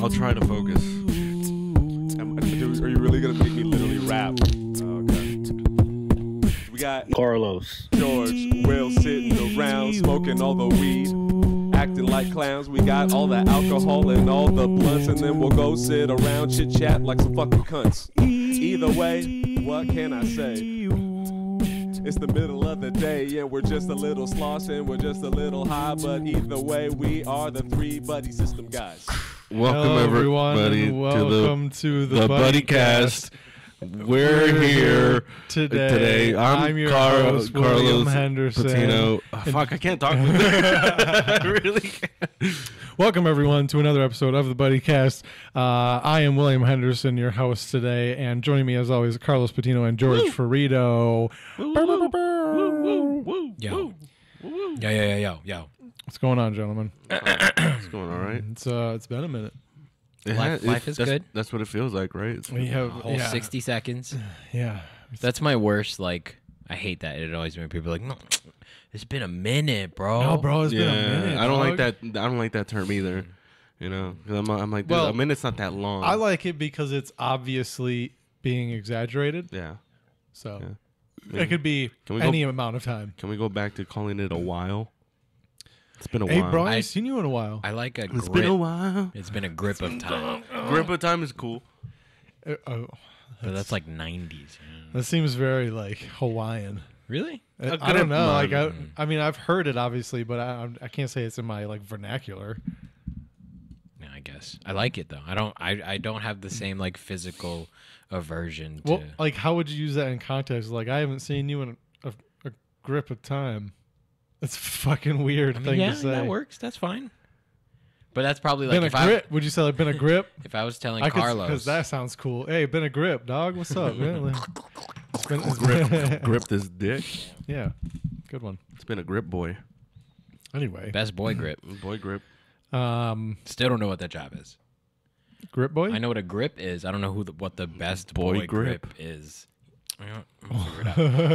I'll try to focus. Are you really gonna make me literally rap? Okay. We got Carlos. George, Will sitting around smoking all the weed, acting like clowns. We got all the alcohol and all the blunts, and then we'll go sit around chit chat like some fucking cunts. Either way, what can I say? It's the middle of the day and we're just a little sloshing, we're just a little high, but either way, we are the three buddy system guys. Welcome Hello, everyone, everybody and welcome to the Buddycast. We're here today. I'm your Carlos host, William Henderson. Patino. Oh, fuck, I can't talk with that. I really can't. Welcome, everyone, to another episode of the Buddycast. I am William Henderson, your host today, and joining me, as always, Carlos Patino and George Ferrito. Yo. What's going on, gentlemen? It's going all right. It's been a minute. Life is good. That's what it feels like, right? We have A whole 60 seconds. Yeah. That's my worst. Like, I hate that. It always when people are like, no, it's been a minute, bro. No, bro, it's been a minute. I don't dog. like that. I don't like that term either. You know, 'cause I'm like, Well, a minute's not that long. I like it because it's obviously being exaggerated. Yeah. So Yeah. it could be Can we go- any amount of time. Can we go back to calling it a while? It's been a Hey, while. bro, I ain't seen you in a while. I like a It's grip. been a while. It's been a grip of time. Grip of time is cool. Oh, But that's like 90s. Yeah. that seems very like Hawaiian. Really? I don't know. Like I mean, I've heard it obviously, but I can't say it's in my like vernacular. Yeah, I guess. I like it, though. I don't have the same, like, physical aversion to... Well, like, how would you use that in context? Like, I haven't seen you in a grip of time. It's a fucking weird thing yeah, to say. that works. That's fine. But that's probably like Been a grip? Would you say like been a grip? if I was telling Because Carlos... that sounds cool. Hey, been a grip, dog. What's up? Man? Grip this dick. Yeah, good one. It's been a grip boy. Anyway, Best boy grip. Boy grip. Still don't know what that job is. grip boy. I know what a grip is. I don't know what the best boy grip is. I'm gonna figure it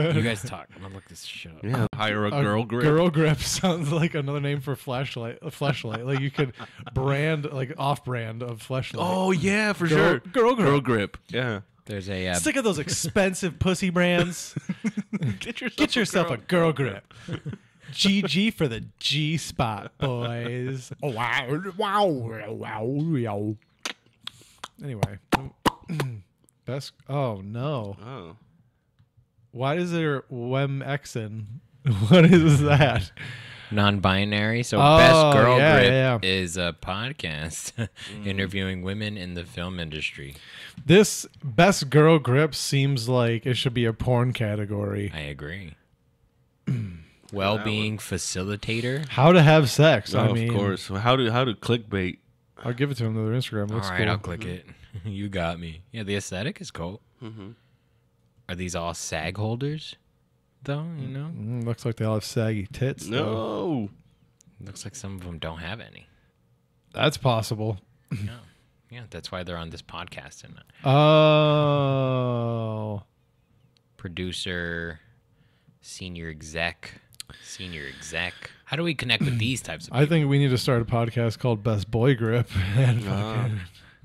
out. You guys talk. I'm gonna look this shit up. Yeah. Hire a girl grip. Girl grip sounds like another name for flashlight. A flashlight. Like you could brand like off-brand of flashlight. Oh yeah, for Girl- sure. girl grip. Girl grip. Yeah. There's a Sick of those expensive pussy brands. Get yourself a girl grip. GG for the G spot, boys. Oh, wow. Anyway, best. Oh no. Oh. Why is there WemXen? What is that? non-binary. So Oh, Best Girl yeah, Grip yeah. is a podcast interviewing women in the film industry. This best girl grip seems like it should be a porn category. I agree. Well-being facilitator. How to have sex? Oh, I mean, of course. So how do clickbait? I'll give it to them to their Instagram. All Looks right, cool. I'll click it. You got me. Yeah, the aesthetic is cool. Mm-hmm. Are these all SAG holders, though? You know, Looks like they all have saggy tits. Though. No. looks like some of them don't have any. That's possible. Yeah, that's why they're on this podcast and Oh. producer, senior exec. How do we connect with these types of people? I think we need to start a podcast called Best Boy Grip and fucking,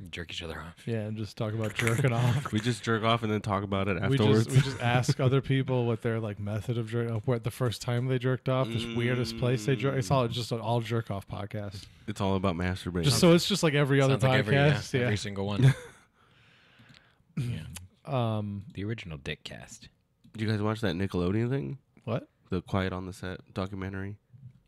Jerk each other off. yeah, and just talk about jerking off. We just jerk off and then talk about it We afterwards. just ask other people what their like method of jerk off, what the first time they jerked off, this weirdest place they jerk. It's all just an all jerk off podcast. It's all about masturbation. Just so it's just like every other Sounds like podcast. every single one. Yeah. Um, The original Dick Cast. Did you guys watch that Nickelodeon thing? what? The Quiet on the Set documentary?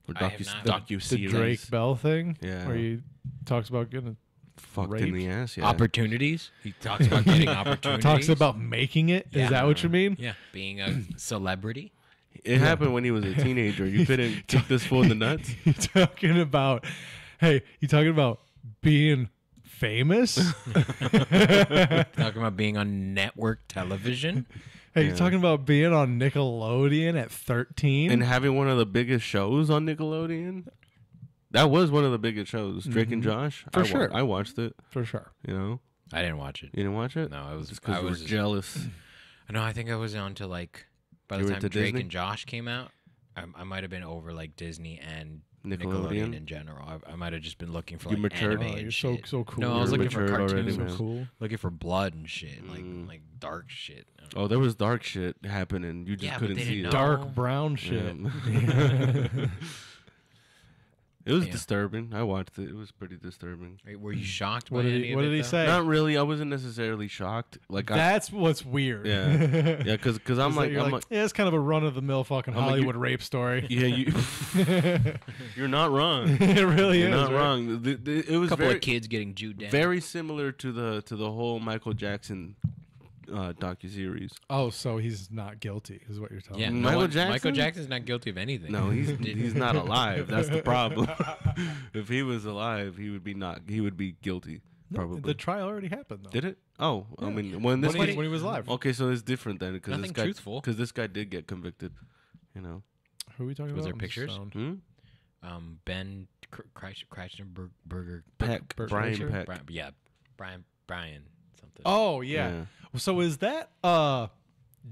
Or I have not. The docu-series? Drake Bell thing? Yeah. Where he talks about getting Fucked raped? in the ass, yeah. Opportunities. He talks about getting opportunities. talks about making it. Yeah. Is that what you mean? Yeah, being a celebrity. It happened when he was a teenager. You couldn't kick this fool in the nuts? You talking about being famous? Talking about being on network television. Hey, you talking about being on Nickelodeon at 13? And having one of the biggest shows on Nickelodeon? That was one of the biggest shows. Drake and Josh? For sure. I watched it, For sure. you know? I didn't watch it. You didn't watch it? No, I was Because you were jealous. No, I think I was on to like by You the were time into Drake Disney? and Josh came out. I might have been over like Disney and Nickelodeon? in general. I might have just been looking for You like matured? anime Oh, and you're shit. so cool. No, I was You're looking for matured already, cartoons, man. so cool. looking for blood and shit, like dark shit. I don't know. Oh, there was dark shit happening. You just Yeah, but couldn't they see didn't it. know. Dark brown shit. Yeah. It was Yeah. disturbing. I watched it. It was pretty disturbing. Wait, were you shocked What by did any he, of what it, did he though? say? Not really. I wasn't necessarily shocked. Like That's what's weird. yeah, yeah, because I'm Is that like you're like, yeah, it's kind of a run of the mill fucking I'm like, Hollywood rape story. yeah, you're not wrong. It really You're is. not right? wrong. It was A couple very of kids getting Jewed down. very similar to the whole Michael Jackson docuseries. Oh, so he's not guilty, is what you're telling Yeah, me. Michael Michael Jackson? Jackson's not guilty of anything. No, he's not alive. That's the problem. If he was alive, he would be guilty. Probably. The trial already happened, though. Did it? Oh, I Yeah. mean, when this when guy, he was alive. okay, so it's different then because this Nothing guy, truthful. because this guy did get convicted. You know. Who are we talking Was about? there pictures? Hmm? Ben Kreischerberger. Peck, Brian Kreischer? Peck. Brian something. Oh, yeah. So is that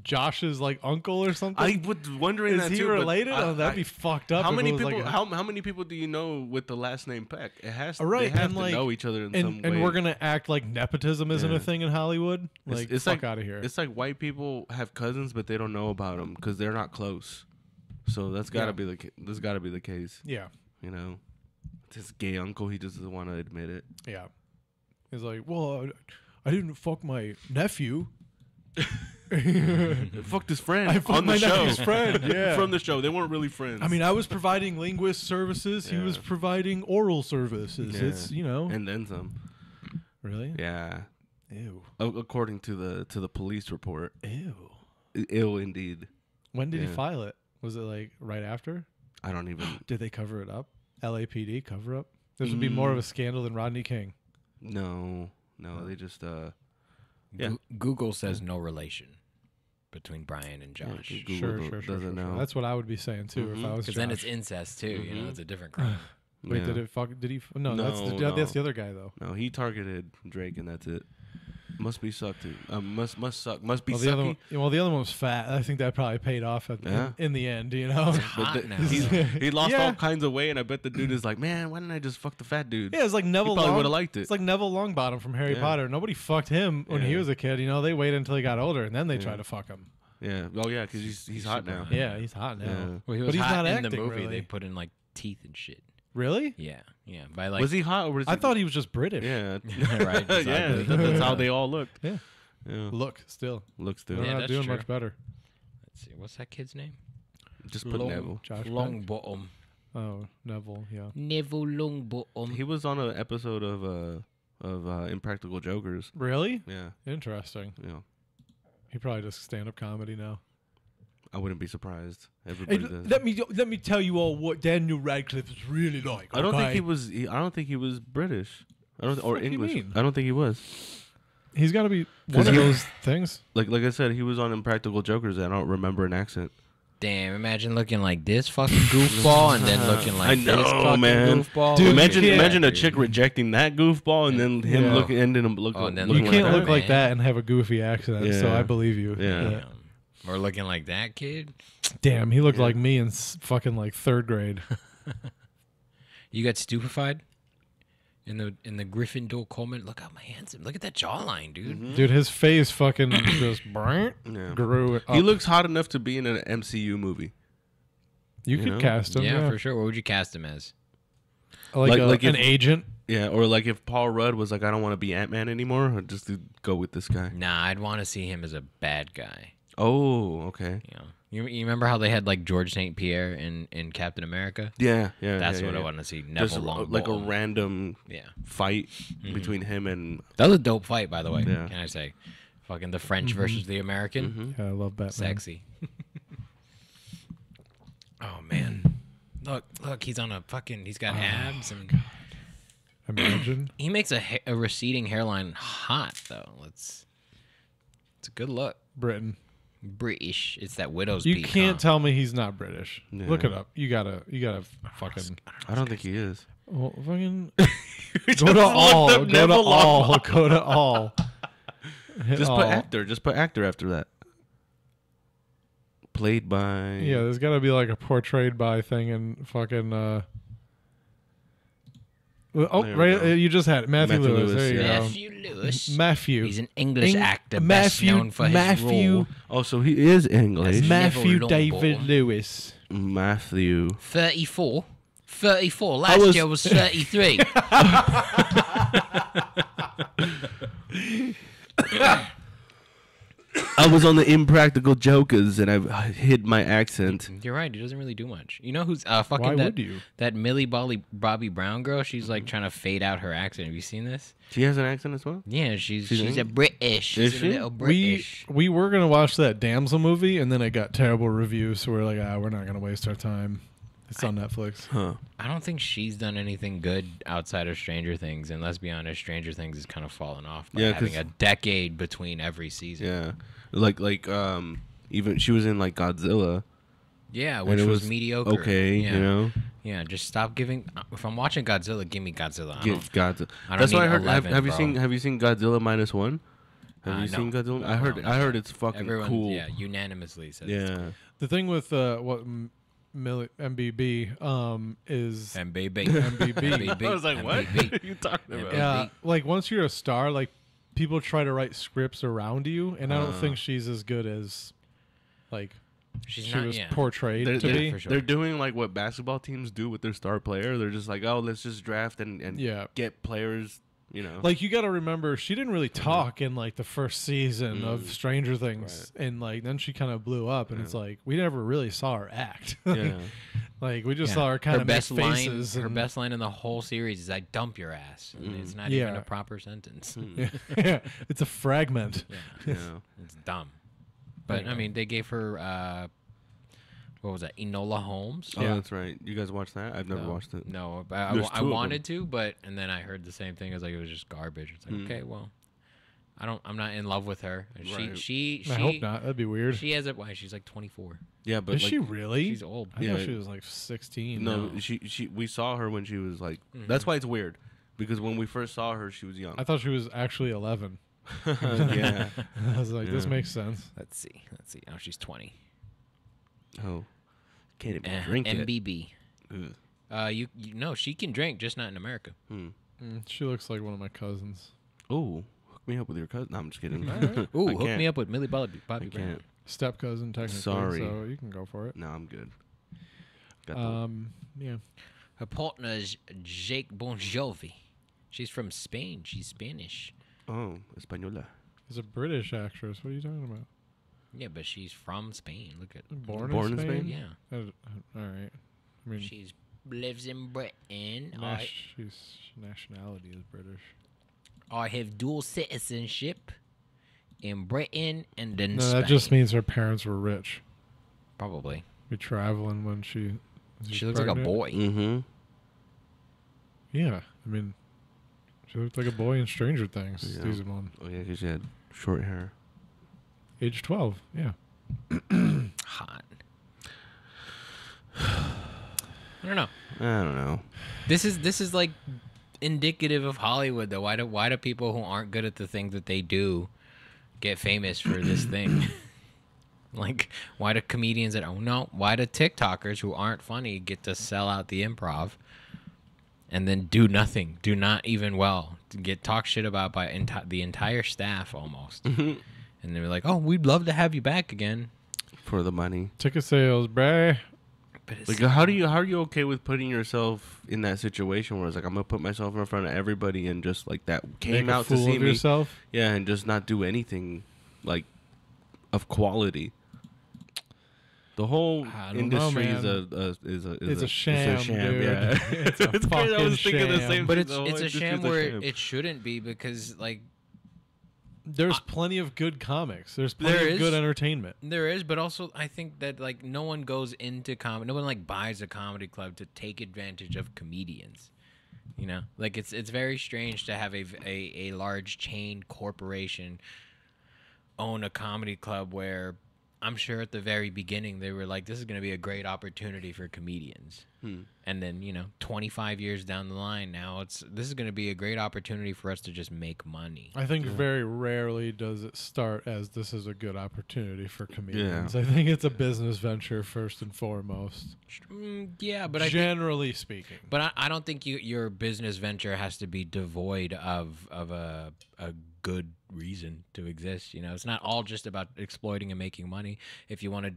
Josh's like uncle or something? I was wondering is that he too. but related? Oh, that'd be fucked up. How if many it was people? like a- how many people do you know with the last name Peck? It has. Right, They have and, to like- know each other in some way. and we're gonna act like nepotism isn't Yeah. a thing in Hollywood. Like, it's fuck like out of here. It's like white people have cousins, but they don't know about them because they're not close. So that's gotta Yeah. be that's gotta be the case. Yeah, You know, his gay uncle, he just doesn't want to admit it. yeah. He's like, well, I didn't fuck my nephew. Fucked his friend I fucked on the my show. nephew's friend. Yeah. From the show, they weren't really friends. I mean, I was providing linguist services. He was Yeah. providing oral services. Yeah. It's and then some. really Yeah, ew, according to the police report, ew. ill indeed. When did he Yeah. file it? Was it like right after? I don't even. Did they cover it up? LAPD cover up? This would be more Mm. of a scandal than Rodney King. No, they just yeah. Google says no relation between Brian and Josh. Google Sure. doesn't know. That's what I would be saying too if I was. Because then Josh. it's incest too. You know, Mhm. it's a different crime. Wait, Yeah. did it fuck? Did he? No, No, that's the no. other guy though. No, he targeted Drake, and that's it. Must be sucked. Must suck. Must be Well, the other sucky. one, the other one was fat. I think that probably paid off Yeah. in the end. You know. But Hot now. he lost Yeah. all kinds of weight, and I bet the dude is like, man, why didn't I just fuck the fat dude? Yeah, it's like Neville. He probably Long- would've liked it. It's like Neville Longbottom from Harry Yeah. Potter. Nobody fucked him when he Yeah. was a kid. You know, they waited until he got older and then they Yeah. tried to fuck him. Yeah. Oh yeah, because he's hot super now. hot. Yeah, he's hot now. Yeah. Well, he But was he's hot not in the acting, movie. really. They put in like teeth and shit. Really? Yeah. By like. Was he hot or was I he? thought he was just British. Yeah. Right, yeah. exactly. That's how they all looked. Yeah. Yeah. Look, still, Looks they're good. Yeah, not that's doing true. much better. Let's see. What's that kid's name? Just put Neville. Josh Long Peck? bottom. Oh, Neville. Yeah. Neville Longbottom. He was on an episode of Impractical Jokers. Really? Yeah. Interesting. Yeah. He probably does stand-up comedy now. I wouldn't be surprised. Hey, Everybody does. let me tell you all what Daniel Radcliffe is really like. I don't think okay? he was. I don't think he was British. I don't or fuck you English. mean? I don't think he was. He's got to be 'Cause one of he- those things. Like I said, he was on Impractical Jokers. And I don't remember an accent. Damn, imagine looking like this fucking goofball and then looking like I this know, fucking man. goofball. Dude, Imagine a dude. chick rejecting that goofball and then him Yeah. looking ending him looking. Oh, and then You looking looking can't like look that. like that and have a goofy accent. So Yeah. I believe you. Yeah. Damn. Or looking like that kid. Damn, he looked like me in fucking like third grade. You got stupefied in the Gryffindor comment. Look how handsome. Look at that jawline, dude. Dude, his face fucking just Yeah. grew up. He looks hot enough to be in an MCU movie. You you could know? cast him. Yeah, Yeah, for sure. What would you cast him as? Like an if- agent. Yeah, or like if Paul Rudd was like, I don't want to be Ant-Man anymore, I'd just go with this guy. Nah, I'd want to see him as a bad guy. Oh, okay. You know, you remember how they had like George St. Pierre in Captain America? Yeah. That's yeah, what I yeah. want to see. Just Neville Longbottom. like a random Yeah. fight between him and That was a dope fight, by the way. Yeah. Can I say? Fucking the French versus the American. Yeah, I love Batman. Sexy. Oh man. Look, he's on a fucking. He's got abs and Imagine. he makes a receding hairline hot though. It's a good look. Britain. British. It's that widow's You peak. can't huh? tell me he's not British. Yeah. Look it up. You gotta fucking. I don't think he is. Well, fucking Just go to looked all. up Go to Neville all. Longbottom. Go to all. Hit Just all. put actor. Just put actor after that. Played by. Yeah, there's got to be like a portrayed by thing and fucking Well, oh, There we right. go. You just had it. Matthew Matthew Lewis. Lewis, There you yeah. go. Matthew Lewis. Matthew. He's an English actor, best Matthew- known for his Matthew- role. Oh, so he is English. Matthew Neville David Longball. Lewis. Matthew. 34. 34. Last year was 33. I was on the Impractical Jokers, and I hid my accent. You're right. He doesn't really do much. You know who's Why fucking would you? that Millie Bobby Brown girl? She's like trying to fade out her accent. Have you seen this? She has an accent as well? Yeah, she's She's a British. She's Is a she? little British. We were gonna watch that Damsel movie, and then it got terrible reviews. So we're like, we're not gonna waste our time. It's on Netflix. Huh. I don't think she's done anything good outside of Stranger Things, and let's be honest, Stranger Things is kind of fallen off by Yeah, having 'cause- a decade between every season. Yeah. Like even she was in like Godzilla. Yeah, And which it was was mediocre. Okay, yeah. you know? Yeah, just stop giving. If I'm watching Godzilla, give me Godzilla. I Get don't- Godzilla. I don't That's what I need heard. 11, have you bro. seen Godzilla -1? Have you No. seen Godzilla? No, I heard no. I heard it's fucking Everyone, cool. yeah, unanimously says it's Yeah. The thing with MBB is MBB. MBB. I was like, what MBB. are you talking about? yeah, like once you're a star, like people try to write scripts around you, and I don't think she's as good as like She's she not. was Yeah. portrayed They're, to they're- be. for sure. they're doing like what basketball teams do with their star player. They're just like, oh, let's just draft and Yeah. get players, you know. Like you got to remember, she didn't really talk in like the first season of Stranger Things, and like then she kind of blew up, and it's like we never really saw her act. yeah. Like we just Yeah. saw her kind Her of make best line. faces. Her and- best line in the whole series is "I dump your ass." And it's not Yeah. even a proper sentence. yeah, it's a fragment. Yeah, Yeah. it's dumb. But I mean, they gave her what was that? Enola Holmes. Oh, that's right. You guys watched that? I've never watched it. No, but There's I two of wanted to, but and then I heard the same thing. It's like it was just garbage. It's like okay, well, I'm not in love with her. Right. She I hope not. That'd be weird. She has a why? She's like 24. Yeah, but Is like, she really? She's old. I Yeah. thought she was like 16. no, she we saw her when she was like. That's why it's weird, because when we first saw her, she was young. I thought she was actually 11. Yeah. I was like, this Yeah. makes sense. Let's see. Oh, she's 20. Oh, can't even drink it. MBB. Ugh. You know she can drink, just not in America. She looks like one of my cousins. Oh, hook me up with your cousin. No, I'm just kidding. Ooh, I hook can't. me up with Millie Bobby I Brown. can't. Step cousin, technically. Sorry. So you can go for it. No, I'm good. Got the- Yeah. Her partner is Jake Bon Jovi. She's from Spain. She's Spanish. oh, española. She's a British actress. What are you talking about? Yeah, but she's from Spain. Look at Born in in Spain? Spain? yeah. All right. I mean, She's lives in Britain. she's nationality is British. I have dual citizenship in Britain and in No, Spain. that just means her parents were rich. Probably. Be traveling when she. She looks like a boy. Mm-hmm. Yeah, I mean, she looked like a boy in Stranger Things. Yeah. Season 1. Oh yeah, because she had short hair. Age 12. Yeah. Hot. I don't know. I don't know. This is like indicative of Hollywood though. Why do people who aren't good at the thing that they do get famous for this thing? Like, why do comedians that why do TikTokers who aren't funny get to sell out the Improv and then do nothing, do not even well, to get talked shit about by the entire staff almost, and they're like, oh, we'd love to have you back again. For the money. Ticket sales, bruh. But it's Like, how are you okay with putting yourself in that situation where it's like, I'm gonna put myself in front of everybody and just like that came Make a out to fool see of me, yourself. yeah, and just not do anything like of quality. The whole I don't industry know, is It's a sham, dude. Yeah, It's a crazy. I fucking was thinking the sham. same But thing. it's The whole a industry sham is a where sham. it shouldn't be, because like There's plenty of good comics. There's plenty There of is. good entertainment. there is, but also I think that like no one goes into comedy, no one like buys a comedy club to take advantage of comedians. You know, like it's very strange to have a large chain corporation own a comedy club where I'm sure at the very beginning they were like, this is going to be a great opportunity for comedians. And then, 25 years down the line, now this is going to be a great opportunity for us to just make money. I think very rarely does it start as this is a good opportunity for comedians. I think it's a business venture first and foremost. Yeah, but generally speaking. But I don't think your business venture has to be devoid of a good reason to exist. It's not all just about exploiting and making money. If you want to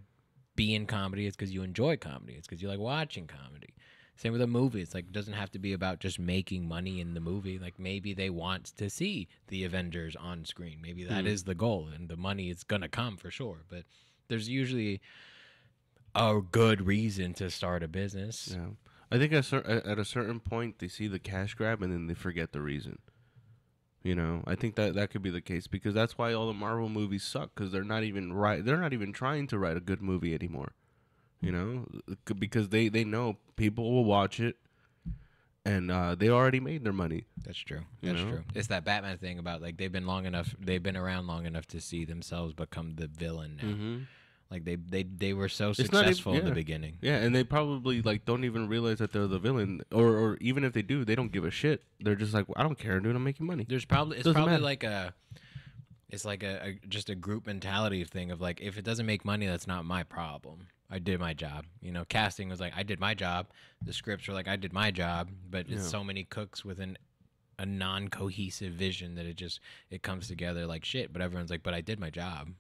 be in comedy, it's because you enjoy comedy. It's because you like watching comedy. Same with a movie. It's like, it doesn't have to be about just making money in the movie. Like, maybe they want to see the Avengers on screen. Maybe that is the goal, and the money is gonna come for sure. But there's usually a good reason to start a business. Yeah, I think at a certain point they see the cash grab and then they forget the reason. I think that could be the case, because that's why all the Marvel movies suck, because they're not even trying to write a good movie anymore. Because they know people will watch it, and they already made their money. That's true. That's true. It's that Batman thing about, like, they've been around long enough to see themselves become the villain now. Like, they were so successful in the beginning. Yeah, and they probably don't even realize that they're the villain, or even if they do, they don't give a shit. They're just like, well, I don't care, dude. I'm making money. It's probably like just a group mentality thing of, like, if it doesn't make money, that's not my problem. I did my job. Casting was like, I did my job. The scripts were like, I did my job. But it's so many cooks within a non-cohesive vision that it comes together like shit. But everyone's like, but I did my job.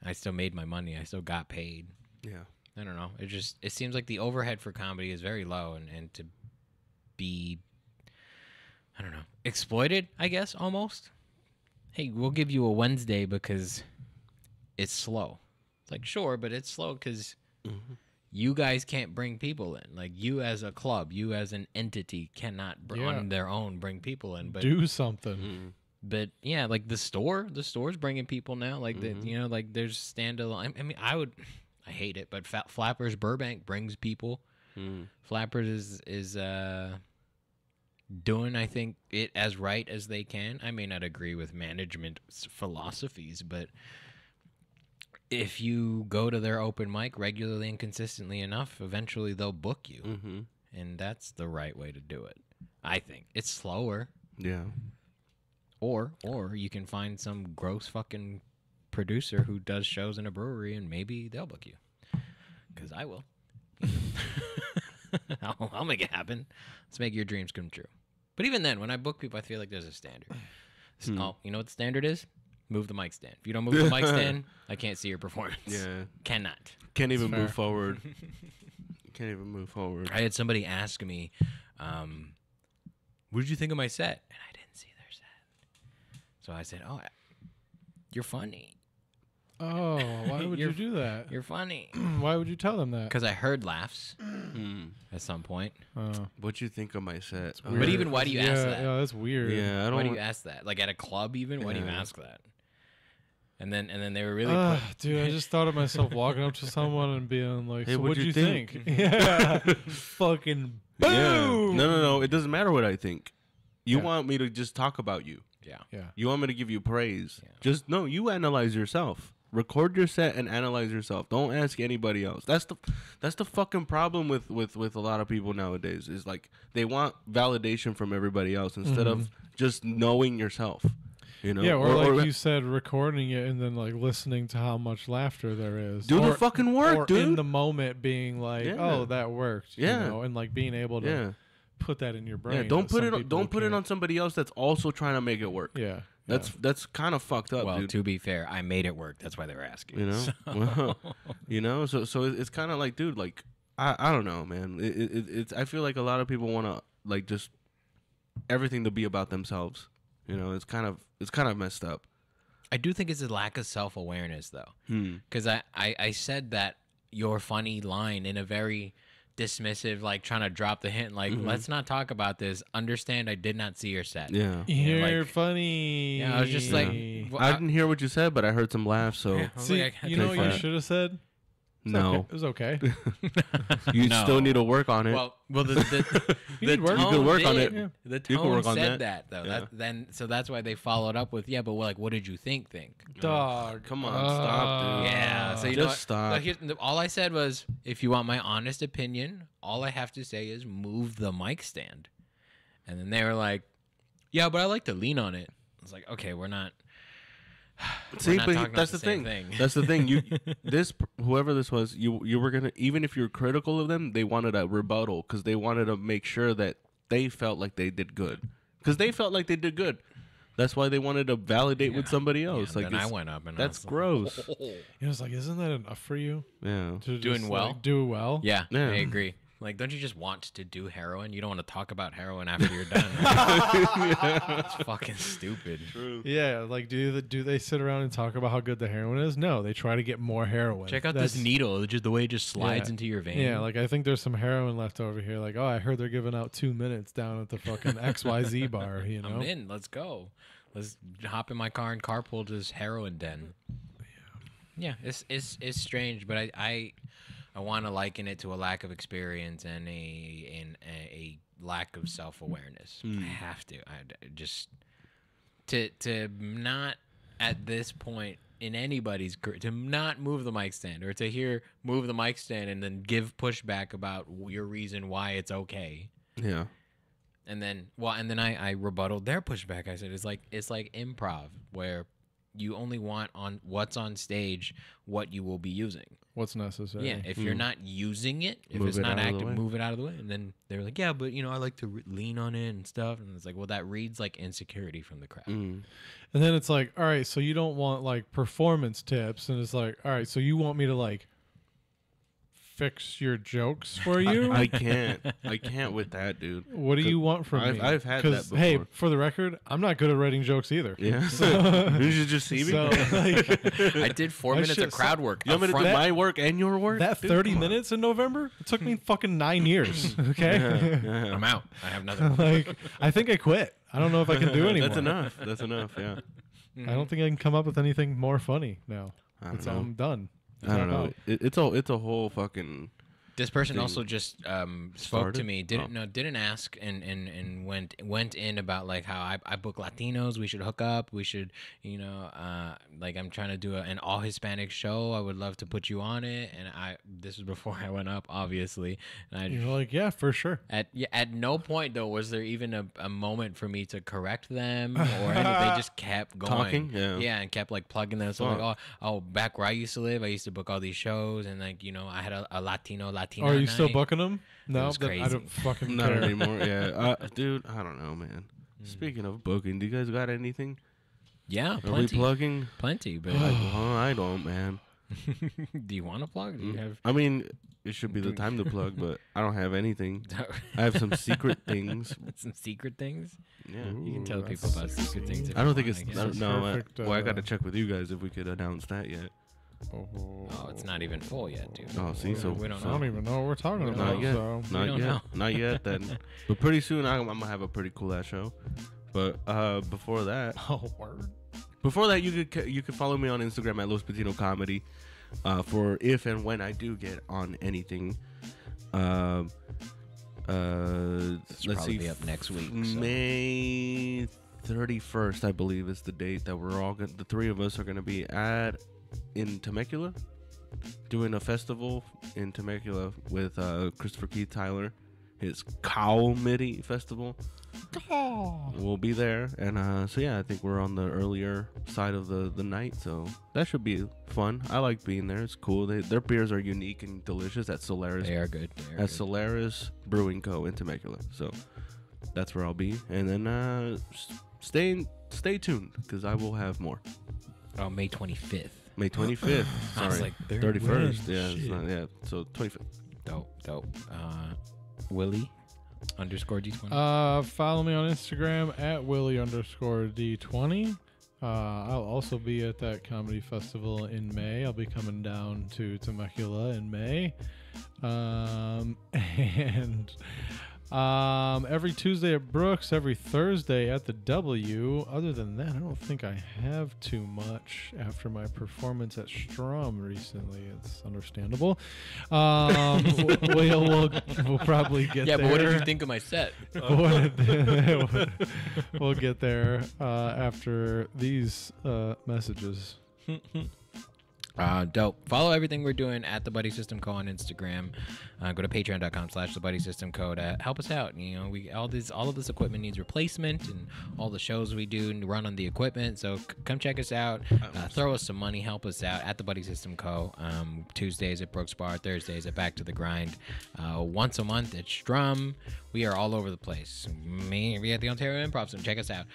I still made my money. I still got paid. Yeah. I don't know. It seems like the overhead for comedy is very low, and to be, I don't know, exploited, I guess, almost. Hey, we'll give you a Wednesday because it's slow. It's like, sure, but it's slow because you guys can't bring people in. Like, you as a club, you as an entity cannot on their own bring people in. But do something. But yeah, like the store's bringing people now. Like like there's standalone. I mean, I hate it, but Flappers Burbank brings people. Flappers is doing, I think, it as right as they can. I may not agree with management's philosophies, but if you go to their open mic regularly and consistently enough, eventually they'll book you, and that's the right way to do it. I think it's slower. Yeah. Or you can find some gross fucking producer who does shows in a brewery, and maybe they'll book you. Because I will. I'll make it happen. Let's make your dreams come true. But even then, when I book people, I feel like there's a standard. Oh, you know what the standard is? Move the mic stand. If you don't move the mic stand, I can't see your performance. Yeah. Cannot. Can't even move forward. Can't even move forward. I had somebody ask me, what did you think of my set? And I didn't see their set. So I said, oh, you're funny. Oh, why would you do that? You're funny. Why would you tell them that? Because I heard laughs at some point. What'd you think of my set? But even, why do you ask that? Yeah, that's weird. Yeah, Why do you ask that? Like at a club even? Why do you ask that? And then they were really dude, I just thought of myself walking up to someone and being like, hey, so what'd you think? Yeah. Fucking boom. Yeah. No. It doesn't matter what I think. You want me to just talk about you. Yeah. You want me to give you praise. Yeah. You analyze yourself. Record your set and analyze yourself. Don't ask anybody else. That's the fucking problem with a lot of people nowadays. Is like they want validation from everybody else instead of just knowing yourself. You know? Yeah, or you said, recording it and then like listening to how much laughter there is. Do the fucking work, or dude. In the moment being like, oh, that worked. Yeah. You know, and like being able to put that in your brain. Yeah, don't put it on somebody else that's also trying to make it work. Yeah. That's kind of fucked up. Well, dude. to be fair, I made it work. That's why they were asking. You know, So it's kind of like, dude, like I don't know, man. It's I feel like a lot of people want to like just everything to be about themselves. You know, it's kind of messed up. I do think it's a lack of self-awareness, though, because I said that your funny line in a very dismissive, like trying to drop the hint, like let's not talk about this. Understand, I did not see your set. Yeah, you're funny. Yeah, I was just like, I didn't hear what you said, but I heard some laughs. So See, you know what you should have said? No, It was okay. you No. still need to work on it. Well, the need work. You tone can work on did. it. Yeah. The You tone can work on said that. though. Yeah. So that's why they followed up with but well, like, what did you think? Dog. Come on, stop, dude. Yeah. So you Just know what? stop. Like, all I said was, if you want my honest opinion, all I have to say is move the mic stand. And then they were like, yeah, but I like to lean on it. I was like, okay, we're not. See, not but talking that's about the the same thing. thing. That's the thing. Whoever this was, you were gonna, even if you're critical of them, they wanted a rebuttal because they wanted to make sure that they felt like they did good. Because they felt like they did good. That's why they wanted to validate with somebody else. Yeah, like then I it's- went up and that's I was gross. It was like, isn't that enough for you? Yeah. To Doing just, well? like, do well? Yeah, Yeah. I agree. Like, don't you just want to do heroin? You don't want to talk about heroin after you're done. It's fucking stupid. Yeah, like do they sit around and talk about how good the heroin is? No, they try to get more heroin. Check out That's- this needle. Just the way it just slides Yeah. into your vein. Yeah, like I think there's some heroin left over here. Like, oh, I heard they're giving out 2 minutes down at the fucking XYZ bar. You know, I'm in. Let's go. Let's hop in my car and carpool to this heroin den. Yeah, it's strange, but I want to liken it to a lack of experience and a lack of self-awareness. I have to. I just to not at this point in anybody's career to not move the mic stand or to hear move the mic stand and then give pushback about your reason why it's okay. Yeah. And then I rebutted their pushback. I said it's like improv where you only want on what's on stage what you will be using. what's necessary. Yeah, if you're not using it, if Move it's it not out of the active, way. move it out of the way. And then they're like, yeah, but I like to lean on it and stuff. And it's like, well, that reads like insecurity from the crowd. And then it's like, all right, so you don't want like performance tips, and it's like, all right, so you want me to like fix your jokes for you? I can't with that, dude. What do you want from me? I've had that 'Cause, hey, before. for the record, I'm not good at writing jokes either. Yeah. you should just see me. So like, I did 4 I minutes should- of crowd work. you want me to do upfront. my work and your work? that Dude, 30 come on. minutes in November, it took me fucking 9 years. Okay, Yeah. I'm out. I have nothing. like I think I quit. I don't know if I can do anymore. That's enough. That's enough. Yeah. I don't think I can come up with anything more funny now. I don't It's know. I'm done. I don't know. Tap It's a whole fucking. This person also just spoke to Started? me. Didn't ask and went in about like how I book Latinos. We should hook up. We should like I'm trying to do an all Hispanic show. I would love to put you on it. And this was before I went up, obviously. And You're like, yeah, for sure. at no point though was there even a moment for me to correct them or anything. They just kept going. Talking? Yeah. and kept like plugging them. So like, oh, back where I used to live, I used to book all these shows, and like I had a Latina. Are you still night. booking them? No, was then I crazy. don't fucking Not care. anymore. Yeah. Dude, I don't know, man. Speaking of booking, do you guys got anything? Yeah, Are we plenty, plugging? plenty. But I don't, man. do you want to plug? Do you have? I mean, it should be the time to plug, but I don't have anything. I have some secret things. Some secret things. Yeah. You can Ooh, tell people that's about secret things. if I don't you think want, it's guess. no. This is no perfect, well, I got to check with you guys if we could announce that yet. Oh, it's not even full yet, dude. Oh, see, so we don't I know. don't even know what we're talking don't about. Not yet. So. Not don't yet. know. Not yet. Then, but pretty soon I'm gonna have a pretty cool ass show. But before that, Oh, word. you could follow me on Instagram at Los Patino Comedy for if and when I do get on anything. This will Let's probably see, be up next week. So. May 31st, I believe, is the date that we're all the three of us are gonna be in Temecula, doing a festival in Temecula with Christopher Keith Tyler, his Comedy Festival. We'll be there, and so yeah, I think we're on the earlier side of the night, so that should be fun. I like being there; it's cool. Their beers are unique and delicious at Solaris. They are good. At Solaris Brewing Co. in Temecula, so that's where I'll be. And then stay tuned because I will have more. Oh, May 25th. May 25th. I was Sorry, like, they're 31st. when? Yeah, it's Shit. not, yeah. So 25th. Dope. Willie _D20. Follow me on Instagram at Willie_D20. I'll also be at that comedy festival in May. I'll be coming down to Temecula in May. And Every Tuesday at Brooks, every Thursday at the W. Other than that, I don't think I have too much after my performance at Strum recently. It's understandable. We'll probably get there. Yeah, but what did you think of my set? We'll get there after these messages. Dope. Follow everything we're doing at the Buddy System Co. on Instagram. Go to patreon.com/the Buddy System Co. to help us out. You know, all of this equipment needs replacement, and all the shows we do run on the equipment. So come check us out. Throw us some money. Help us out at the Buddy System Co. Tuesdays at Brooks Bar, Thursdays at Back to the Grind. Once a month at Strum. We are all over the place. We at the Ontario Improv, so check us out.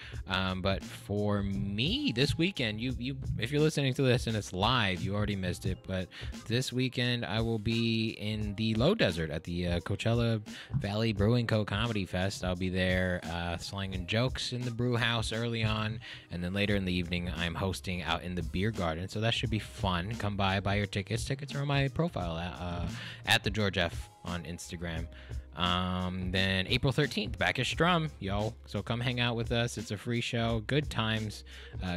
But for me, this weekend, you if you're listening to this and it's live, you already missed it. But this weekend, I will be in the Low Desert at the Coachella Valley Brewing Co. Comedy Fest. I'll be there slanging jokes in the brew house early on, and then later in the evening, I'm hosting out in the beer garden. So that should be fun. Come by, buy your tickets. Tickets are on my profile at the George F on Instagram. Then April 13th, back at Strum, yo. So come hang out with us. It's a free show. Good times.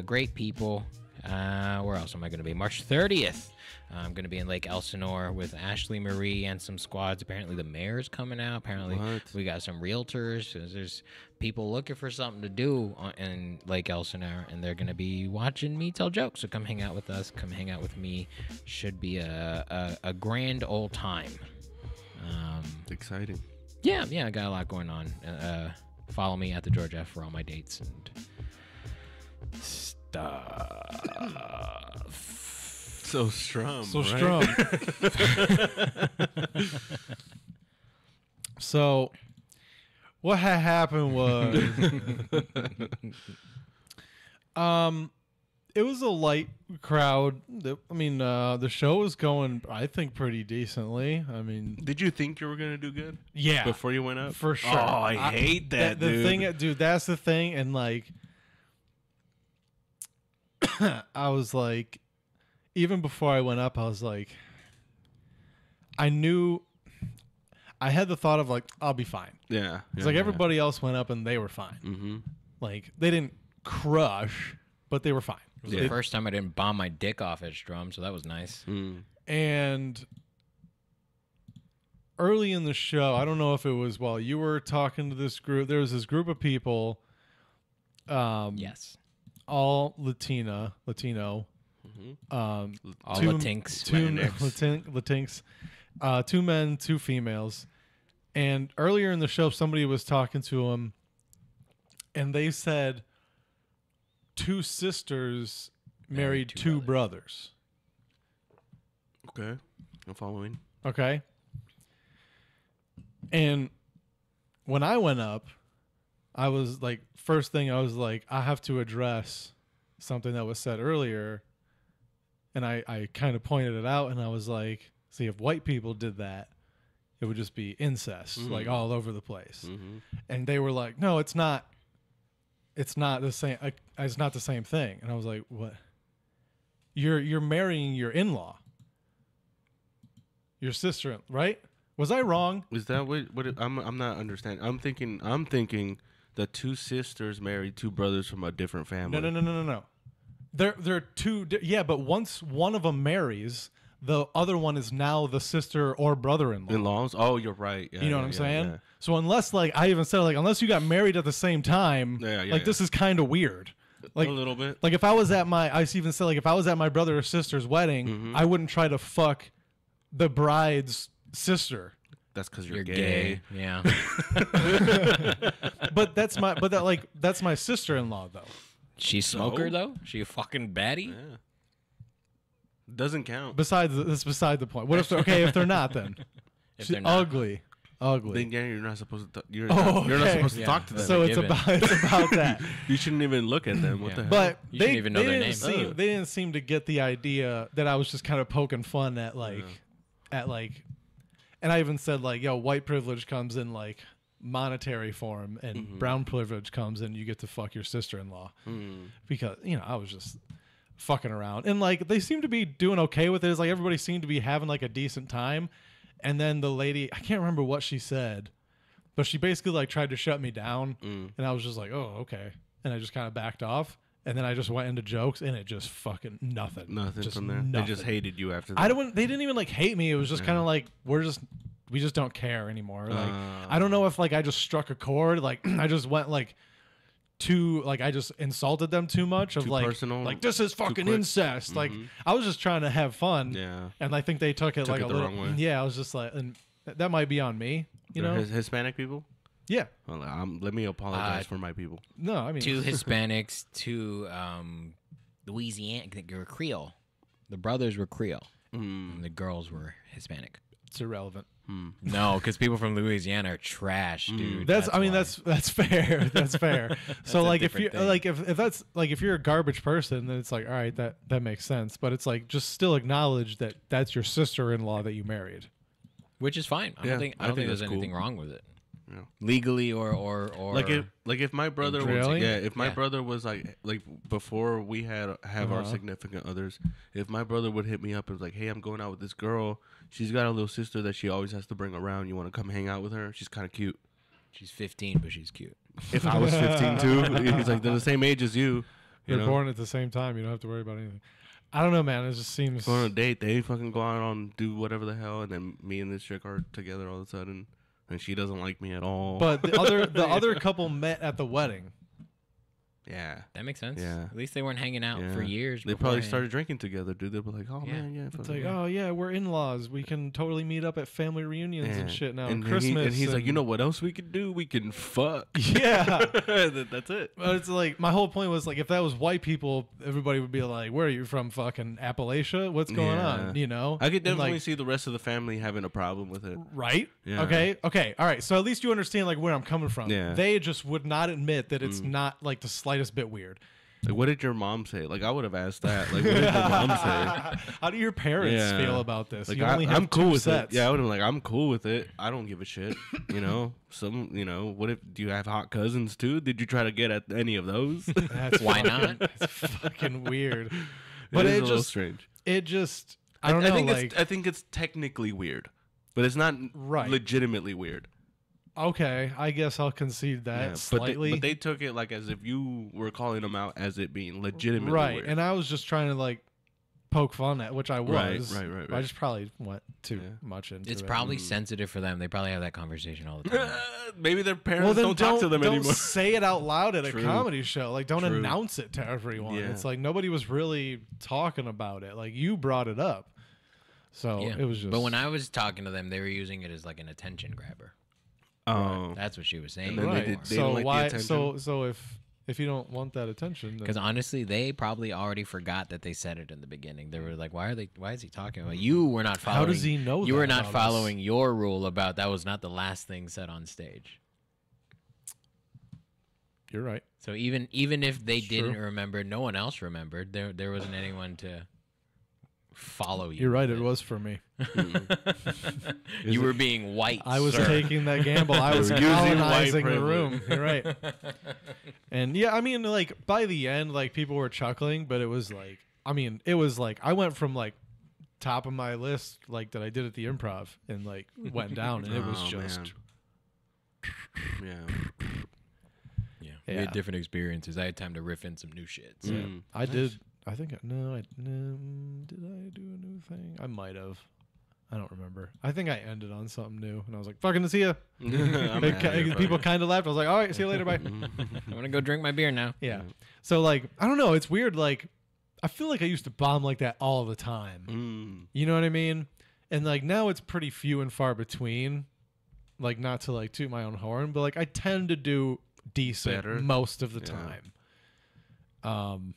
Great people. Where else am I going to be? March 30th. I'm going to be in Lake Elsinore with Ashley Marie and some squads. Apparently the mayor's coming out. Apparently we got some realtors. There's people looking for something to do in Lake Elsinore, and they're going to be watching me tell jokes. So come hang out with us. Come hang out with me. Should be a grand old time. Exciting. Yeah, I got a lot going on. Follow me at the George F for all my dates and stuff. So Strum. So what had happened was it was a light crowd. The show was going, I think, pretty decently. I mean, Did you think you were gonna do good? yeah, Before you went up? for sure. Oh, I hate that, the dude. thing, dude. That's the thing, and like, I was like, even before I went up, I was like, I knew, I had the thought of like, I'll be fine. Yeah. It's like everybody else went up and they were fine. Mm-hmm. Like they didn't crush, but they were fine. It was the first time I didn't bomb my dick off at Strum, so that was nice. And early in the show, I don't know if it was while you were talking to this group, there was this group of people, Yes. all Latino, All two- Latinx. Latinx, 2 men, 2 females. And earlier in the show, somebody was talking to them, and they said 2 sisters married 2 brothers. Okay. I'm following. Okay. And when I went up, I was like, first thing I was like, I have to address something that was said earlier. And I kind of pointed it out, and I was like, see, if white people did that, it would just be incest, like all over the place. And they were like, no, it's not. It's not the same. It's not the same thing. And I was like, what? You're marrying your in-law, your sister, right? Was I wrong? Is that what I'm not understanding. I'm thinking the 2 sisters married 2 brothers from a different family. No. They're 2. Yeah, but once one of them marries, the other one is now the sister or brother-in-law. In-laws? Oh, you're right. Yeah, You know what I'm saying? Yeah. So unless, like, I even said, like, unless you got married at the same time, this is kind of weird. Like a little bit. Like if I was at I even said, like, if I was at my brother or sister's wedding, I wouldn't try to fuck the bride's sister. That's because You're gay. Yeah. But that's my sister-in-law though. She's smoker though? She a fucking baddie? Yeah. Doesn't count. That's beside the point. What if if they're not then? If She's they're not. ugly. Then you're not supposed to. You're Oh, not okay. supposed to Yeah. talk to them. So it's given. about that. You shouldn't even look at them. What Yeah. the hell? But You they shouldn't even know their didn't name. seem they didn't seem to get the idea that I was just kind of poking fun at and I even said like, yo, white privilege comes in like monetary form, and brown privilege comes in you get to fuck your sister-in-law. Because I was just fucking around, and like they seemed to be doing okay with it. It's like everybody seemed to be having like a decent time, and then the lady, I can't remember what she said, But she basically like tried to shut me down, and I was just like, oh, okay. And I just kind of backed off. And then I just went into jokes, and it just fucking nothing. Nothing just from there. Nothing. They just hated you after that. They didn't even like hate me. It was just kind of like we just don't care anymore. Like I don't know if like I just struck a chord. Like I just went like too like I just insulted them too much. Of Too like personal, like this is fucking quick. incest. Like I was just trying to have fun. Yeah. And I think they took it like it a the little. wrong way. Yeah, I was just like, and that might be on me. You know? Hispanic people? Yeah. Well, let me apologize for my people. No, I mean 2 Hispanics, 2 Louisiana. They were Creole. The brothers were Creole, and the girls were Hispanic. it's irrelevant. No, because people from Louisiana are trash, dude. That's I mean why. that's fair. That's fair. So a like if you different thing. like if that's like if you're a garbage person, then it's like all right that makes sense. But it's like just still acknowledge that that's your sister-in-law that you married. Which is fine. I Yeah, don't think I think there's that's anything cool. wrong with it. Yeah. Legally or Like if my brother was Really? if my Yeah. brother was like before we have our significant others, if my brother would hit me up and was like, hey, I'm going out with this girl, she's got a little sister that she always has to bring around, you want to come hang out with her, she's kind of cute. she's 15, but she's cute. If I was 15 too, he's like, they're the same age as you. They're know? born at the same time. You don't have to worry about anything. I don't know, man. It just seems Go on a date, they fucking go out and do whatever the hell, and then me and this chick are together all of a sudden, and she doesn't like me at all. But the other couple met at the wedding. yeah. That makes sense. Yeah. At least they weren't hanging out Yeah. for years. They probably beforehand. started drinking together, dude. They were like, "Oh Yeah. man, yeah." It's fucking like, yeah. oh yeah, we're in-laws. We can totally meet up at family reunions and shit now. And Christmas. and he's like, "You know what else we could do? We can fuck." Yeah. That's it. But it's like my whole point was like if that was white people, everybody would be like, "Where are you from? Fucking Appalachia? What's going on?" You know. I could And, definitely like, see the rest of the family having a problem with it. right. Yeah. Okay. All right. So at least you understand like where I'm coming from. Yeah. They just would not admit that it's not like the slightest bit weird. Like, what did your mom say? Like, I would have asked that. Like, what did your mom say? How do your parents Yeah. feel about this? Like, You only have I'm cool 2 with sets. it. Yeah, I would have been like, I'm cool with it. I don't give a shit. You know, what if, do you have hot cousins too? Did you try to get at any of those? That's Why not? It's fucking weird. But is it a little just strange. I don't know. I think it's technically weird, but it's not Right. legitimately weird. Okay, I guess I'll concede that Yeah, slightly. but they took it like as if you were calling them out as it being legitimately right, weird. and I was just trying to like poke fun at, which I was. Right. I just probably went too much into It's it. probably sensitive for them. They probably have that conversation all the time. Maybe their well, parents then don't talk to them don't anymore. say it out loud at a True. comedy show. Like, don't True. announce it to everyone. Yeah. It's like nobody was really talking about it. Like you brought it up, so Yeah. it was just. But when I was talking to them, they were using it as like an attention grabber. Oh, That's what she was saying. And then right, they so don't like the why? attention? So if you don't want that attention, Because then honestly, they probably already forgot that they said it in the beginning. They were like, "Why is he talking about?" You were not following. How does he know You that were not about us? following your rule about that was not the last thing said on stage. you're right. So even if they It's didn't true. remember, no one else remembered. There wasn't anyone to follow you. You're right. with It was for me. You were being white. I was sir. taking that gamble. I was were using white colonizing the privilege. room. You're right. And yeah, I mean, like by the end, like people were chuckling, but it was like, I mean, it was like I went from like top of my list, like that I did at the Improv, and like went down, and it was Oh, just man. Yeah. Yeah, we Yeah. had different experiences. I had time to riff in some new shit. So. Mm. I did. I think no, did I do a new thing? I might have. I don't remember. I think I ended on something new, and I was like, "Fucking see ya." I'm They outta here, people fucker. kind of laughed. I was like, "All right, see you later, bye." I'm gonna go drink my beer now. Yeah. So like, I don't know. It's weird. Like, I feel like I used to bomb like that all the time. Mm. You know what I mean? And like now it's pretty few and far between. Like, not to like toot my own horn, but like I tend to do decent Better. most of the Yeah. time.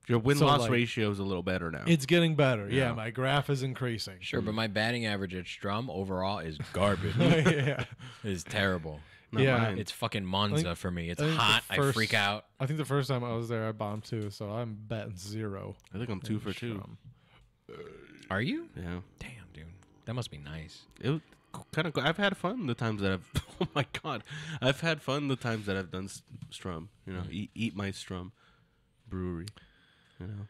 Your So, win-loss like, ratio is a little better now. It's getting better. Yeah, Yeah. my graph is increasing. Sure, but my batting average at Strum overall is garbage. Yeah. It's terrible. Not yeah. mine. It's fucking Monza for me. It's I think the hot. I first- freak out. I think the first time I was there, I bombed too, so I'm betting 0. I think I'm 2 for 2. Strum. Are you? Yeah. Damn, dude. That must be nice. It was kind of. I've had fun the times that I've. Oh my god, I've had fun the times that I've done Strum. You know, eat my Strum brewery. You know.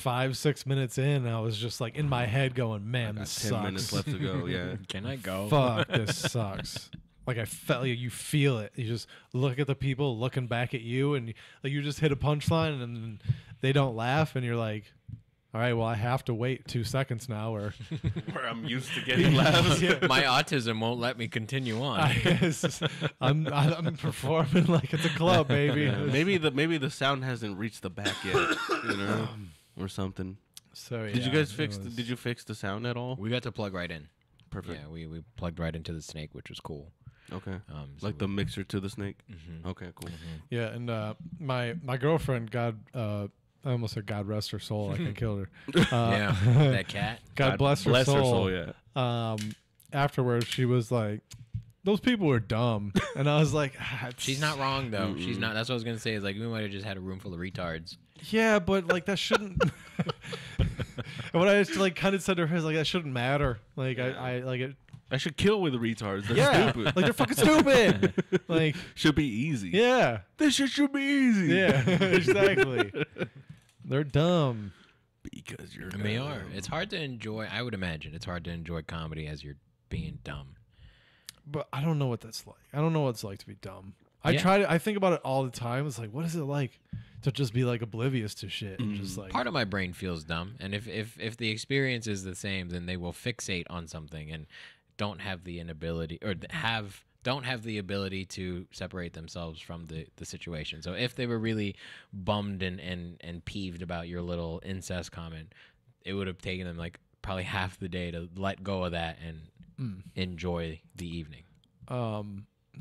5-6 minutes in, I was just like in my head going, man, Got this 10 sucks. minutes left to go. Yeah. Can I go? Fuck, this sucks. Like I felt like you feel it. You just look at the people looking back at you, and like you just hit a punchline, and then they don't laugh, and you're like, all right, well, I have to wait 2 seconds now, or Where I'm used to getting laughs. My autism won't let me continue on. I'm performing like it's a club, baby. Yeah, maybe the sound hasn't reached the back yet, you know, or something. So yeah, Did you guys it was- Did you fix the sound at all? We got to plug right in. Perfect. Yeah, we plugged right into the snake, which was cool. Okay. So Like the mixer to the snake. Mhm. Okay, cool. Yeah, and my girlfriend, God, I almost said God rest her soul. I think killed her. yeah, that cat. God bless her soul. Yeah. Afterwards, she was like, "Those people were dumb," and I was like, She's not wrong though. She's not. That's what I was gonna say. Is like we might have just had a room full of retards. Yeah, but like that shouldn't." And what I just like kind of said to her is like that shouldn't matter. Like I like it. I should kill with the retards. They're Yeah, stupid. like they're fucking stupid. Like Should be easy. yeah, This shit should be easy. yeah, exactly. They're dumb. Because you're And they are. It's hard to enjoy. I would imagine it's hard to enjoy comedy as you're being dumb. But I don't know what that's like. I don't know what it's like to be dumb. I Yeah. try to. I think about it all the time. It's like, what is it like to just be like oblivious to shit and just like Part of my brain feels dumb, and if the experience is the same, then they will fixate on something and don't have the inability or don't have the ability to separate themselves from the situation. So if they were really bummed and peeved about your little incest comment, it would have taken them like probably half the day to let go of that and enjoy the evening.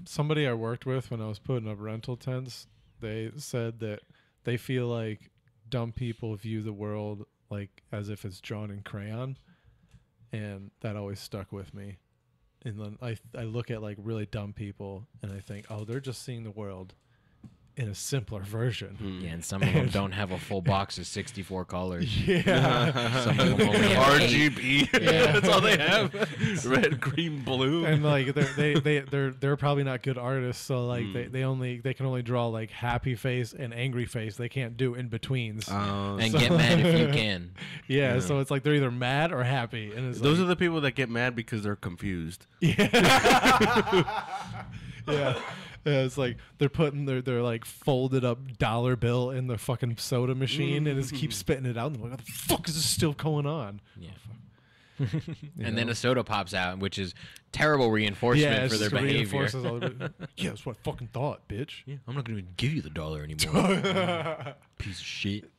somebody I worked with when I was putting up rental tents, they said that they feel like dumb people view the world like as if it's drawn in crayon, and that always stuck with me. And then I look at like really dumb people and I think, oh, they're just seeing the world in a simpler version. Yeah, and some of them don't have a full box of 64 colors. Yeah. Some of them only have 8. RGB. Yeah. That's all they have. Red, green, blue. And like they're probably not good artists, so like they can only draw like happy face and angry face. They can't do in betweens. And get mad if you can. Yeah, so it's like they're either mad or happy, and it's Those like, are the people that get mad because they're confused. yeah. Yeah, it's like they're putting their like folded up dollar bill in the fucking soda machine and just keep spitting it out. And they're like, what the fuck is this still going on? Yeah. You And then know? a soda pops out, which is terrible reinforcement Yeah, for it their just behavior. reinforces all the, yeah, that's what I fucking thought, bitch. Yeah, I'm not going to give you the dollar anymore. Piece of shit.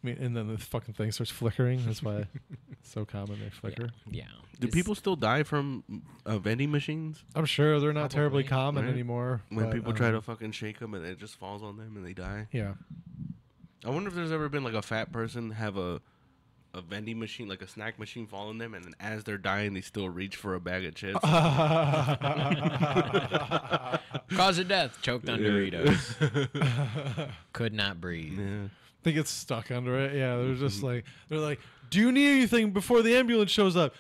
I mean, and then the fucking thing starts flickering. That's why it's so common they flicker. Yeah. Do people still die from vending machines? I'm sure they're not terribly Probably, common right? anymore. When but, people try to fucking shake them and it just falls on them and they die? yeah. I wonder if there's ever been like a fat person have a vending machine, like a snack machine, fall on them, and then as they're dying, they still reach for a bag of chips. Cause of death, choked on Yeah. Doritos. Could not breathe. Yeah. They get stuck under it. Yeah, they're just like, they're like, do you need anything before the ambulance shows up?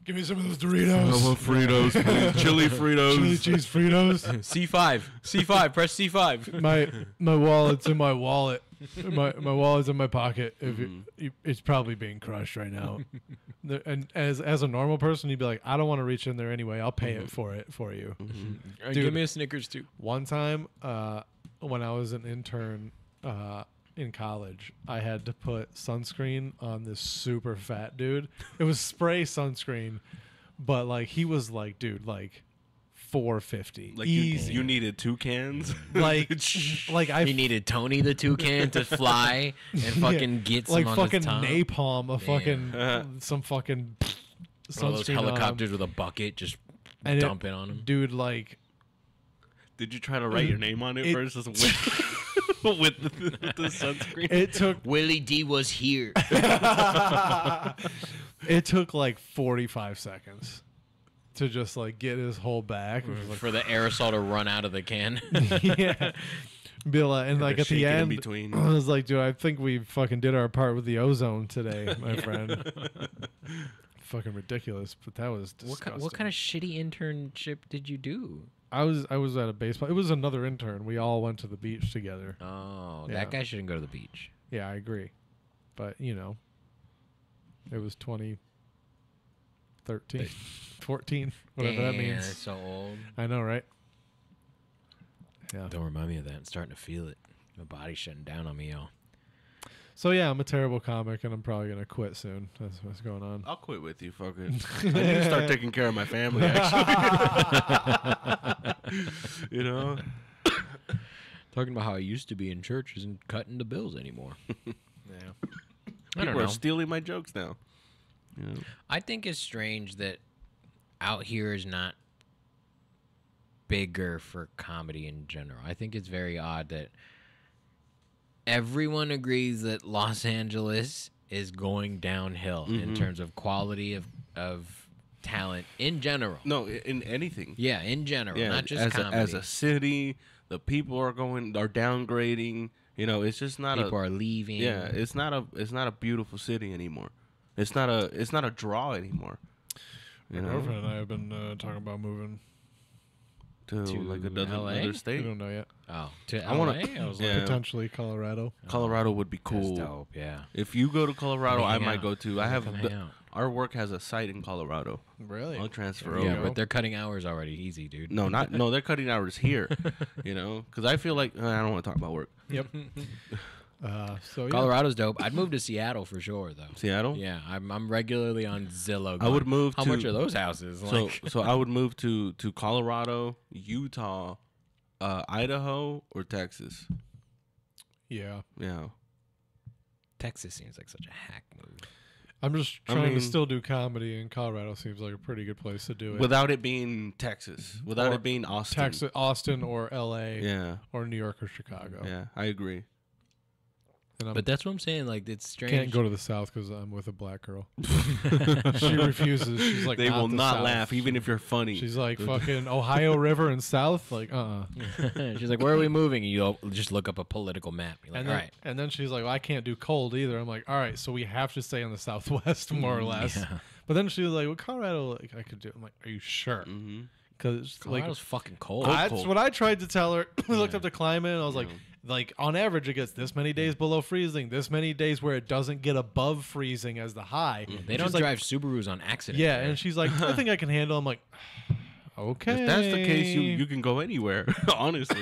Give me some of those Doritos. I want Fritos, please. Chili Fritos. Chili cheese Fritos. C5. Press C5. my wallet's in my wallet. My wallet's in my pocket. If it's probably being crushed right now. And as a normal person, you'd be like, I don't want to reach in there anyway. I'll pay it for you. Dude. Give me a Snickers too. One time, when I was an intern in college, I had to put sunscreen on this super fat dude. It was spray sunscreen, but like he was like, dude, like 450, Like easy. you needed 2 cans. like I He needed Tony the toucan to fly and fucking get some like on fucking his tongue. napalm, a Damn. fucking some fucking One of those sunscreen on him. helicopters with a bucket, just And dump it on him. dude. Like Did you try to write your name on it, It- first? Just with the sunscreen? it took Willie D was here. it took like 45 seconds to just like get his whole back. It was like, for the aerosol to run out of the can. yeah. Be like, and like to at the shake it in end, between. I was like, dude, I think we fucking did our part with the ozone today, my friend. Fucking ridiculous, but that was disgusting. what kind of shitty internship did you do? I was at a baseball. It was another intern. We all went to the beach together. Oh, Yeah. that guy shouldn't go to the beach. Yeah, I agree. But you know, it was 2013, 14, whatever that Damn, means. it's so old. I know, right? Yeah. Don't remind me of that. I'm starting to feel it. My body's shutting down on me, y'all. So yeah, I'm a terrible comic, and I'm probably gonna quit soon. That's what's going on. I'll quit with you, fucker. I need to start taking care of my family, actually. You know? Talking about how I used to be in church isn't cutting the bills anymore. Yeah. I don't People know. are stealing my jokes now. You know? I think it's strange that out here is not bigger for comedy in general. I think it's very odd that everyone agrees that Los Angeles is going downhill in terms of quality of talent in general. No, in anything. Yeah, in general, Yeah, not just as comedy. as a city, the people are downgrading. You know, it's just not People are leaving. Yeah, it's not a beautiful city anymore. It's not a draw anymore. You My know, girlfriend and I have been talking about moving. to like LA? another We state. don't know yet. Oh, to I wanna- LA? I was Yeah. like, Potentially Colorado. Colorado would be that's cool. dope. Yeah. If you go to Colorado, I Hang might out. go too. I have Come hang out. our work has a site in Colorado. Really? I'll transfer There you over. Yeah, go. but they're cutting hours already. Easy, dude. No, they're cutting hours here. You know, because I feel like I don't want to talk about work. Yep. So yeah. Colorado's dope. I'd move to Seattle for sure, though. Seattle. Yeah, I'm regularly on Zillow. I would move How to- much are those houses? So Like, so I would move to Colorado, Utah, Idaho, or Texas. Yeah. Yeah. Texas seems like such a hack move. I'm just I trying mean- to still do comedy, and Colorado seems like a pretty good place to do it. Without it being Texas, without Or it being Austin. Texas, Austin, or L.A. Yeah. or New York or Chicago. Yeah, I agree. And I But that's what I'm saying. Like, it's strange. can't go to the South because I'm with a black girl. She refuses. She's like, They will the not South. laugh, even if you're funny. She's like, fucking Ohio River and South. Like, She's like, "Where are we moving?" And you just look up a political map. You're like, And "All then, right." and then she's like, well, I can't do cold either. I'm like, all right, so we have to stay in the Southwest, more or less. Yeah. But then she was like, well, Colorado, like, I could do it. I'm like, are you sure? Mm-hmm. Because like, Colorado's fucking cold. that's what I tried to tell her. We looked up the climate, and I was like on average, it gets this many days below freezing, this many days where it doesn't get above freezing as the high. They She's don't like, drive Subarus on accident. Yeah, there. and she's like, I think I can handle. I'm like, okay. If that's the case, you can go anywhere. Honestly,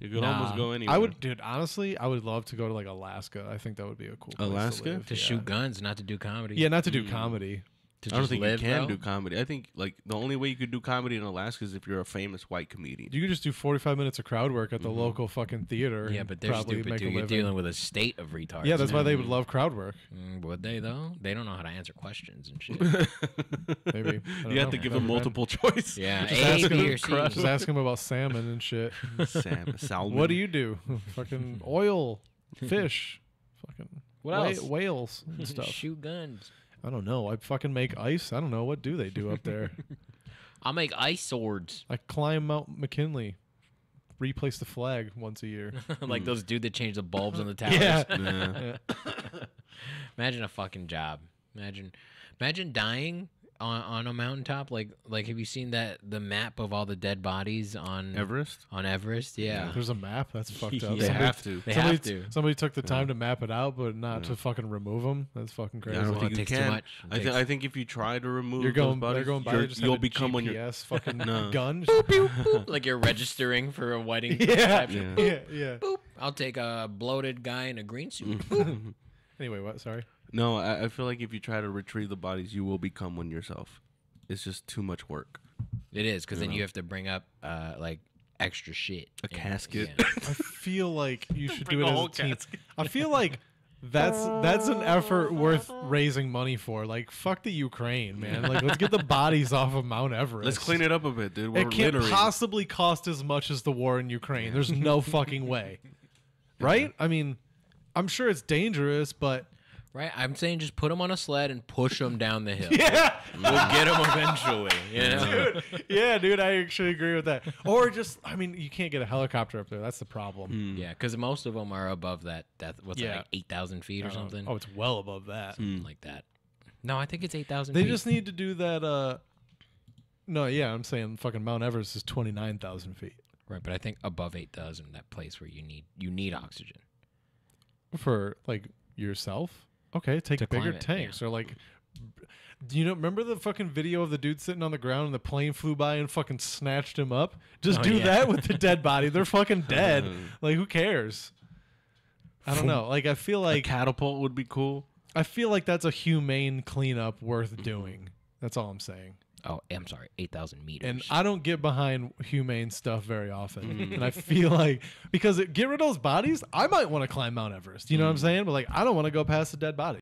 you could almost Nah. go anywhere. I would, dude. Honestly, I would love to go to like Alaska. I think that would be a cool place Alaska? to, live. to Yeah. shoot guns, not to do comedy. Yeah, not to do comedy. to I don't just think live, you can though? do comedy. I think like the only way you could do comedy in Alaska is if you're a famous white comedian. You could just do 45 minutes of crowd work at the local fucking theater. Yeah, and but they're probably stupid make too. a You're living. dealing with a state of retards. Yeah, that's why they would love crowd work. Would they though? They don't know how to answer questions and shit. Maybe You have to give them multiple choice. Yeah, Just A, ask B, them- or C. Just ask them about salmon and shit. Salmon. What do you do? Fucking oil, fish, fucking What else? whales and stuff. Shoot guns. I don't know. I fucking make ice. I don't know. What do they do up there? I'll make ice swords. I climb Mount McKinley, replace the flag once a year. Like those dude that change the bulbs on the towers. Yeah. Yeah. Imagine a fucking job. Imagine dying on a mountaintop. Like have you seen the map of all the dead bodies on Everest? On Everest, yeah. There's a map. That's fucked up. Yeah. They Somebody- have to. They somebody, have to. somebody took the time to map it out, but not to fucking remove them. That's fucking crazy. I don't Well, think it you takes too can. much. It I think if you try to remove You're going. those They're bodies, going by. They just you'll have a become when you're. GPS fucking No. gun. Like you're registering for a wedding. Yeah, type shit. Yeah. yeah. Boop. I'll take a bloated guy in a green suit. Anyway, what? Sorry. No, I feel like if you try to retrieve the bodies, you will become one yourself. It's just too much work. It is, because then you have to bring up like extra shit. A casket. Yeah. I feel like you should Bring do it a as whole a team. casket. I feel like that's an effort worth raising money for. Like, fuck the Ukraine, man. Like, let's get the bodies off of Mount Everest. Let's clean it up a bit, dude. We're It can't littering. possibly cost as much as the war in Ukraine. There's no fucking way. Right? I mean, I'm sure it's dangerous, but Right? I'm saying just put them on a sled and push them down the hill. yeah. We'll get them eventually. You know? Yeah, dude, I actually agree with that. Or just, I mean, you can't get a helicopter up there. That's the problem. Yeah, because most of them are above that what's Yeah. it, like 8,000 feet or something? Oh, it's well above that. Like that. No, I think it's 8,000 They feet. just need to do that. No, yeah, I'm saying fucking Mount Everest is 29,000 feet Right, but I think above 8,000, that place where you need oxygen. for like yourself. Okay, take To bigger climb it, tanks. Or like, do you know? Remember the fucking video of the dude sitting on the ground and the plane flew by and fucking snatched him up? Just Oh, do yeah. that with the dead body. They're fucking dead. Like, who cares? I don't know. Like, I feel A like catapult would be cool. I feel like that's a humane cleanup worth doing. That's all I'm saying. Oh, I'm sorry, 8,000 meters. And I don't get behind humane stuff very often. And I feel like, because get rid of those bodies, I might want to climb Mount Everest. You know what I'm saying? But like, I don't want to go past a dead body.